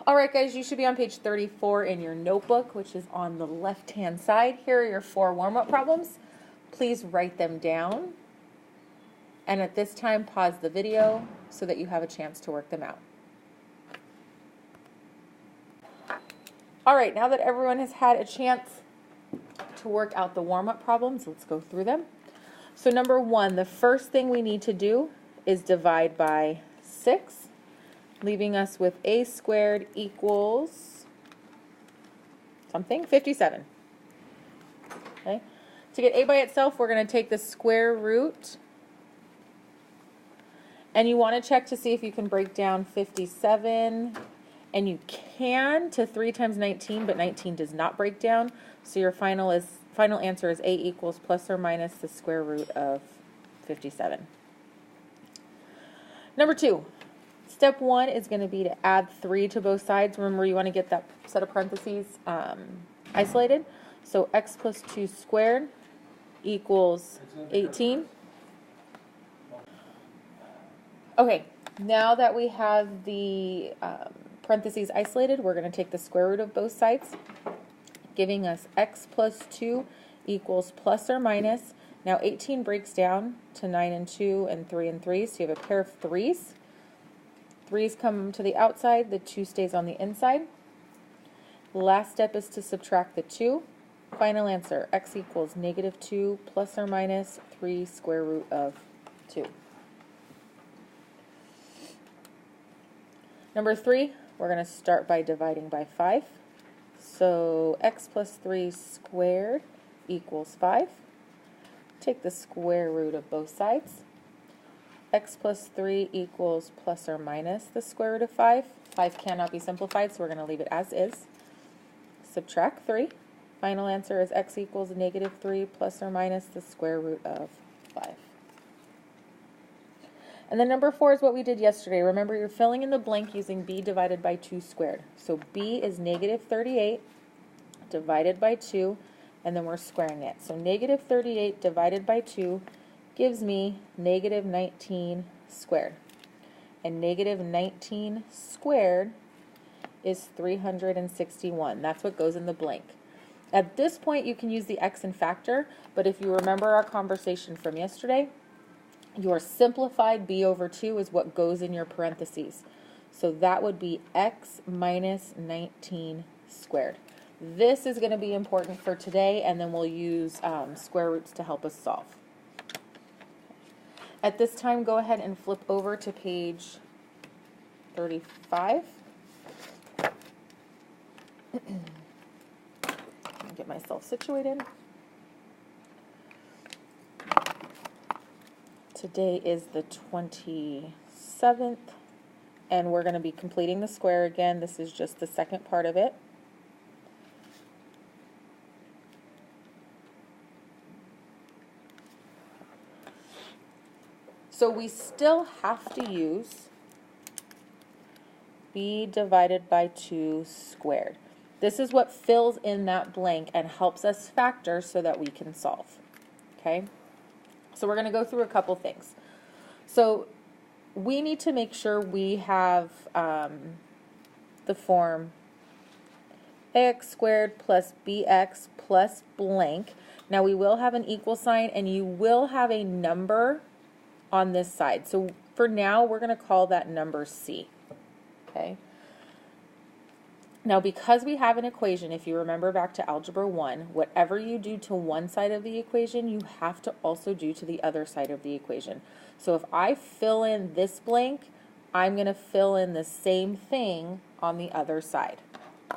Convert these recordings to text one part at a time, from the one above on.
All right, guys, you should be on page 34 in your notebook, which is on the left-hand side. Here are your 4 warm-up problems. Please write them down. And at this time, pause the video so that you have a chance to work them out. All right, now that everyone has had a chance to work out the warm-up problems, let's go through them. So number 1, the first thing we need to do is divide by 6, leaving us with a squared equals something, 57. Okay. To get a by itself, we're going to take the square root, and you want to check to see if you can break down 57, and you can to 3 times 19, but 19 does not break down, so your final answer is a equals plus or minus the square root of 57. Number 2, step 1 is going to be to add 3 to both sides. Remember, you want to get that set of parentheses isolated. So x plus 2 squared equals 18. Okay, now that we have the parentheses isolated, we're going to take the square root of both sides, giving us x plus 2 equals plus or minus. Now 18 breaks down to 9 and 2 and 3 and 3, so you have a pair of 3's. 3's come to the outside, the 2 stays on the inside. The last step is to subtract the 2. Final answer, x equals negative 2 plus or minus 3 square root of 2. Number 3, we're going to start by dividing by 5. So x plus 3 squared equals 5. Take the square root of both sides. X plus 3 equals plus or minus the square root of 5. 5 cannot be simplified, so we're going to leave it as is. Subtract 3. Final answer is x equals negative 3 plus or minus the square root of 5. And then number 4 is what we did yesterday. Remember, you're filling in the blank using b divided by 2 squared. So b is negative 38 divided by 2, and then we're squaring it. So negative 38 divided by 2 gives me negative 19 squared. And negative 19 squared is 361. That's what goes in the blank. At this point, you can use the x and factor, but if you remember our conversation from yesterday, your simplified b over 2 is what goes in your parentheses. So that would be x minus 19 squared. This is going to be important for today, and then we'll use square roots to help us solve. At this time, go ahead and flip over to page 35. Get myself situated. Today is the 27th, and we're going to be completing the square again. This is just the second part of it. So we still have to use b divided by 2 squared. This is what fills in that blank and helps us factor so that we can solve. Okay? So we're going to go through a couple things. So we need to make sure we have the form ax squared plus bx plus blank. Now we will have an equal sign, and you will have a number on this side. So for now, we're going to call that number c. Okay? Now, because we have an equation, if you remember back to Algebra 1, whatever you do to one side of the equation, you have to also do to the other side of the equation. So if I fill in this blank, I'm going to fill in the same thing on the other side.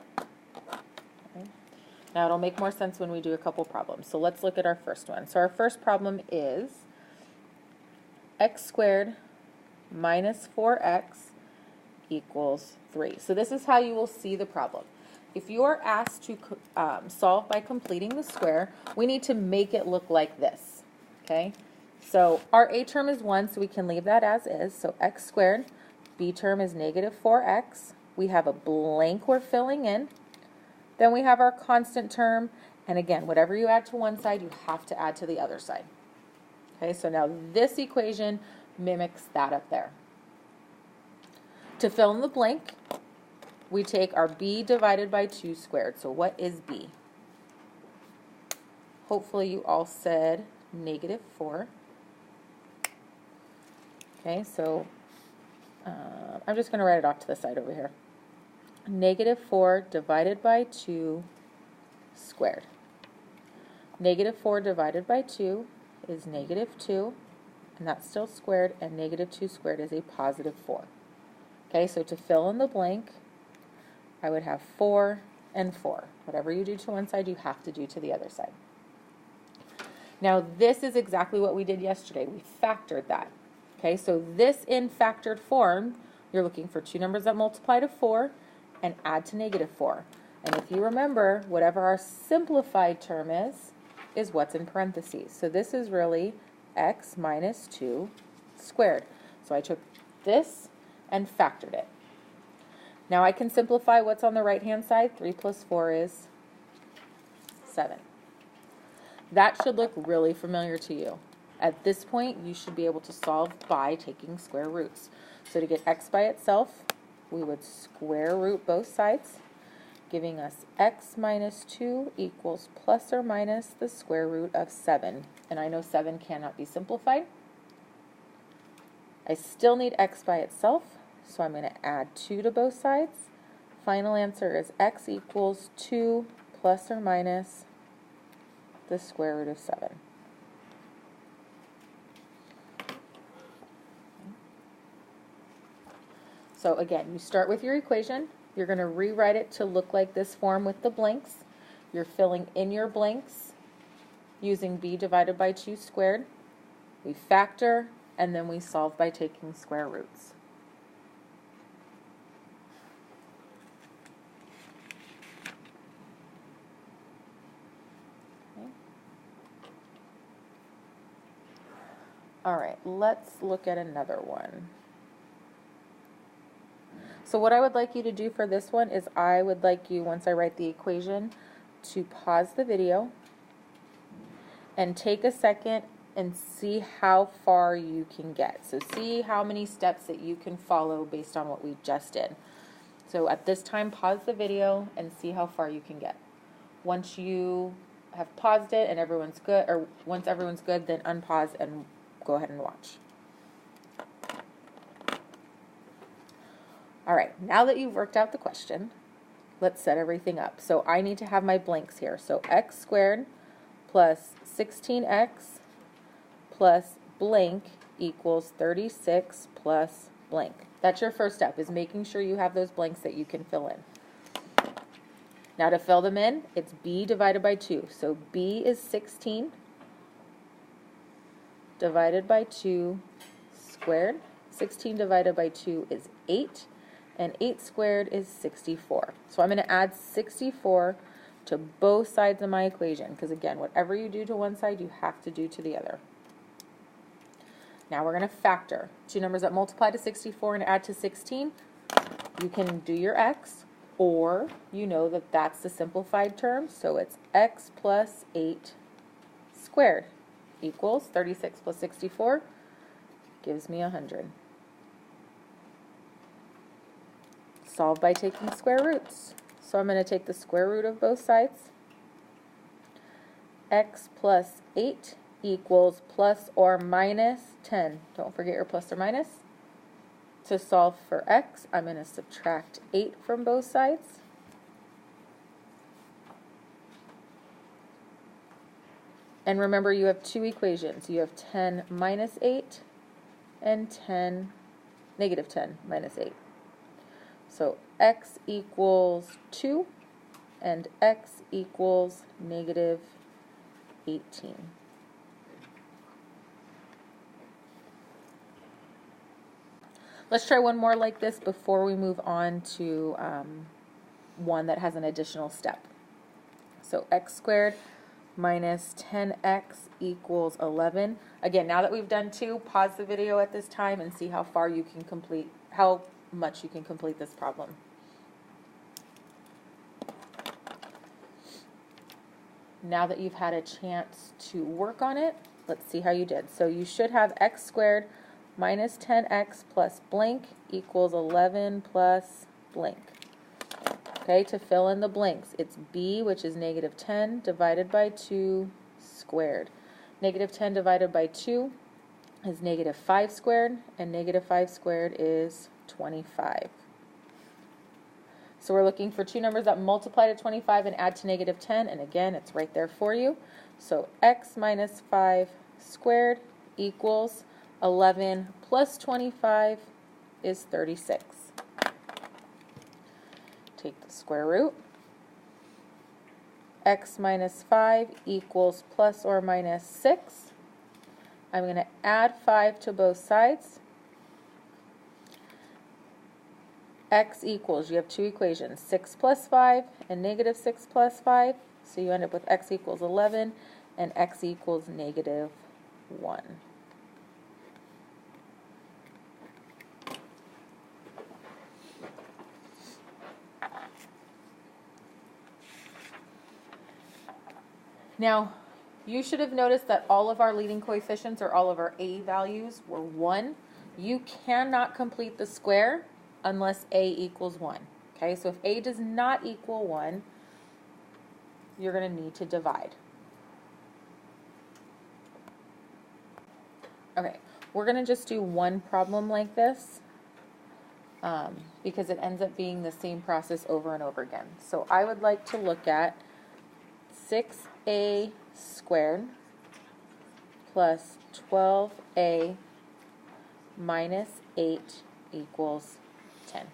Okay. Now, it'll make more sense when we do a couple problems. So let's look at our first one. So our first problem is x squared minus 4x equals 3. So this is how you will see the problem. If you are asked to solve by completing the square, we need to make it look like this. Okay? So our a term is 1, so we can leave that as is. So x squared, b term is negative 4x. We have a blank we're filling in. Then we have our constant term. And again, whatever you add to one side, you have to add to the other side. Okay, so now this equation mimics that up there. To fill in the blank, we take our b divided by 2 squared. So what is b? Hopefully you all said negative 4. Okay, so I'm just going to write it off to the side over here. Negative 4 divided by 2 squared. Negative 4 divided by 2 is negative 2, and that's still squared, and negative 2 squared is a positive 4. Okay, so to fill in the blank, I would have 4 and 4. Whatever you do to one side, you have to do to the other side. Now, this is exactly what we did yesterday. We factored that. Okay, so this in factored form, you're looking for two numbers that multiply to 4 and add to negative 4. And if you remember, whatever our simplified term is what's in parentheses. So this is really x minus 2 squared. So I took this and factored it. Now I can simplify what's on the right-hand side. 3 plus 4 is 7. That should look really familiar to you. At this point, you should be able to solve by taking square roots. So to get x by itself, we would square root both sides, giving us x minus 2 equals plus or minus the square root of 7. And I know 7 cannot be simplified. I still need x by itself, so I'm going to add 2 to both sides. Final answer is x equals 2 plus or minus the square root of 7. So again, you start with your equation. You're going to rewrite it to look like this form with the blanks. You're filling in your blanks using b divided by 2 squared. We factor, and then we solve by taking square roots. All right, let's look at another one. So what I would like you to do for this one is I would like you, once I write the equation, to pause the video and take a second and see how far you can get. So see how many steps that you can follow based on what we just did. So at this time, pause the video and see how far you can get. Once you have paused it and everyone's good, or once everyone's good, then unpause and go ahead and watch. All right, now that you've worked out the question, let's set everything up. So I need to have my blanks here. So x squared plus 16x plus blank equals 36 plus blank. That's your first step, is making sure you have those blanks that you can fill in. Now to fill them in, it's b divided by 2. So b is 16 divided by 2 squared. 16 divided by 2 is 8. And 8 squared is 64. So I'm going to add 64 to both sides of my equation, because again, whatever you do to one side, you have to do to the other. Now we're going to factor. Two numbers that multiply to 64 and add to 16. You can do your x, or you know that that's the simplified term, so it's x plus 8 squared equals 36 plus 64 gives me 100. Solve by taking square roots. So I'm going to take the square root of both sides. X plus 8 equals plus or minus 10. Don't forget your plus or minus. To solve for x, I'm going to subtract 8 from both sides. And remember, you have two equations. You have 10 minus 8 and negative 10 minus 8. So x equals 2 and x equals negative 18. Let's try one more like this before we move on to one that has an additional step. So x squared minus 10x equals 11. Again, now that we've done 2, pause the video at this time and see how far you can complete, how much you can complete this problem. Now that you've had a chance to work on it, let's see how you did. So you should have x squared minus 10x plus blank equals 11 plus blank. Okay, to fill in the blanks, it's b, which is negative 10 divided by 2 squared. Negative 10 divided by 2 is negative 5 squared, and negative 5 squared is 25. So we're looking for two numbers that multiply to 25 and add to negative 10, and again, it's right there for you. So x minus 5 squared equals 11 plus 25 is 36. Take the square root. X minus 5 equals plus or minus 6. I'm going to add 5 to both sides. X equals, you have two equations, 6 plus 5 and negative 6 plus 5. So you end up with x equals 11 and x equals negative 1. Now, you should have noticed that all of our leading coefficients, or all of our a values, were 1. You cannot complete the square unless a equals 1. Okay, so if a does not equal 1, you're going to need to divide. Okay, we're going to just do one problem like this because it ends up being the same process over and over again. So I would like to look at 6a squared plus 12a minus 8 equals 10.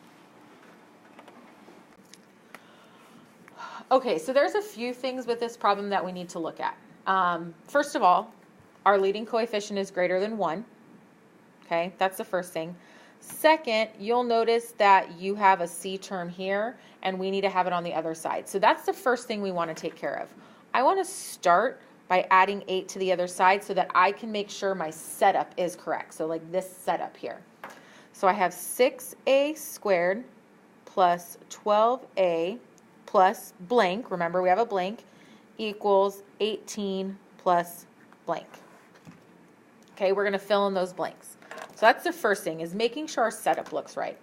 Okay, so there's a few things with this problem that we need to look at. First of all, our leading coefficient is greater than 1. Okay, that's the first thing. Second, you'll notice that you have a c term here, and we need to have it on the other side. So that's the first thing we want to take care of. I want to start by adding 8 to the other side so that I can make sure my setup is correct. So like this setup here. So I have 6a squared plus 12a plus blank, remember we have a blank, equals 18 plus blank. Okay, we're going to fill in those blanks. So that's the first thing, is making sure our setup looks right.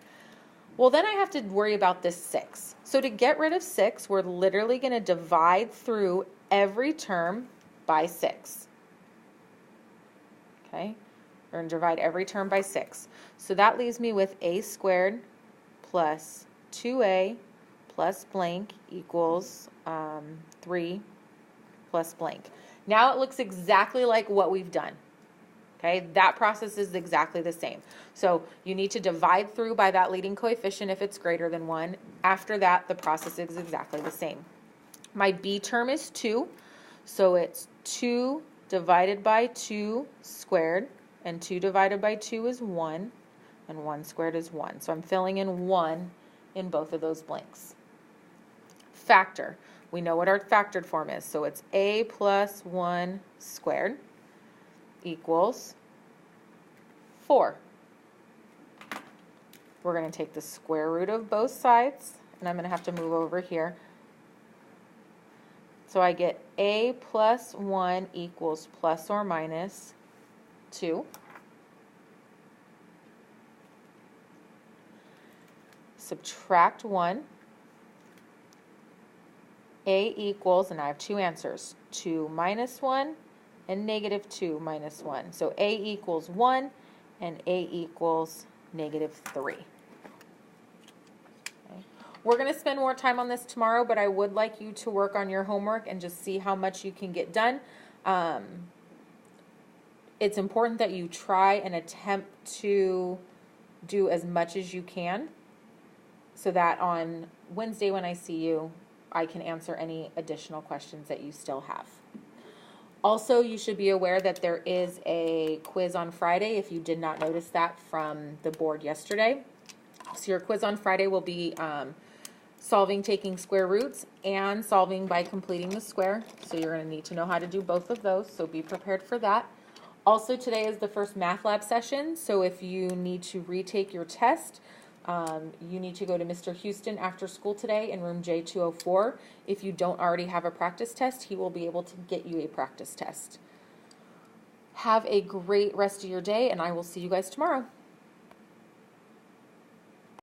Well, then I have to worry about this 6. So to get rid of 6, we're literally going to divide through every term by 6. Okay, we're going to divide every term by 6. So that leaves me with a squared plus 2a plus blank equals 3 plus blank. Now it looks exactly like what we've done. Okay, that process is exactly the same. So you need to divide through by that leading coefficient if it's greater than 1. After that, the process is exactly the same. My b term is 2, so it's 2 divided by 2 squared, and 2 divided by 2 is 1, and 1 squared is 1. So I'm filling in 1 in both of those blanks. Factor. We know what our factored form is, so it's a plus 1 squared equals 4. We're going to take the square root of both sides, and I'm going to have to move over here. So I get a plus 1 equals plus or minus 2. Subtract 1. A equals, and I have two answers, 2 minus 1 and negative 2 minus 1. So a equals 1 and a equals negative 3. Okay. We're going to spend more time on this tomorrow, but I would like you to work on your homework and just see how much you can get done. It's important that you try and attempt to do as much as you can so that on Wednesday when I see you, I can answer any additional questions that you still have. Also, you should be aware that there is a quiz on Friday if you did not notice that from the board yesterday. So your quiz on Friday will be solving taking square roots and solving by completing the square. So you're going to need to know how to do both of those, so be prepared for that. Also, today is the first math lab session, so if you need to retake your test, you need to go to Mr. Houston after school today in room J204. If you don't already have a practice test, he will be able to get you a practice test. Have a great rest of your day, and I will see you guys tomorrow.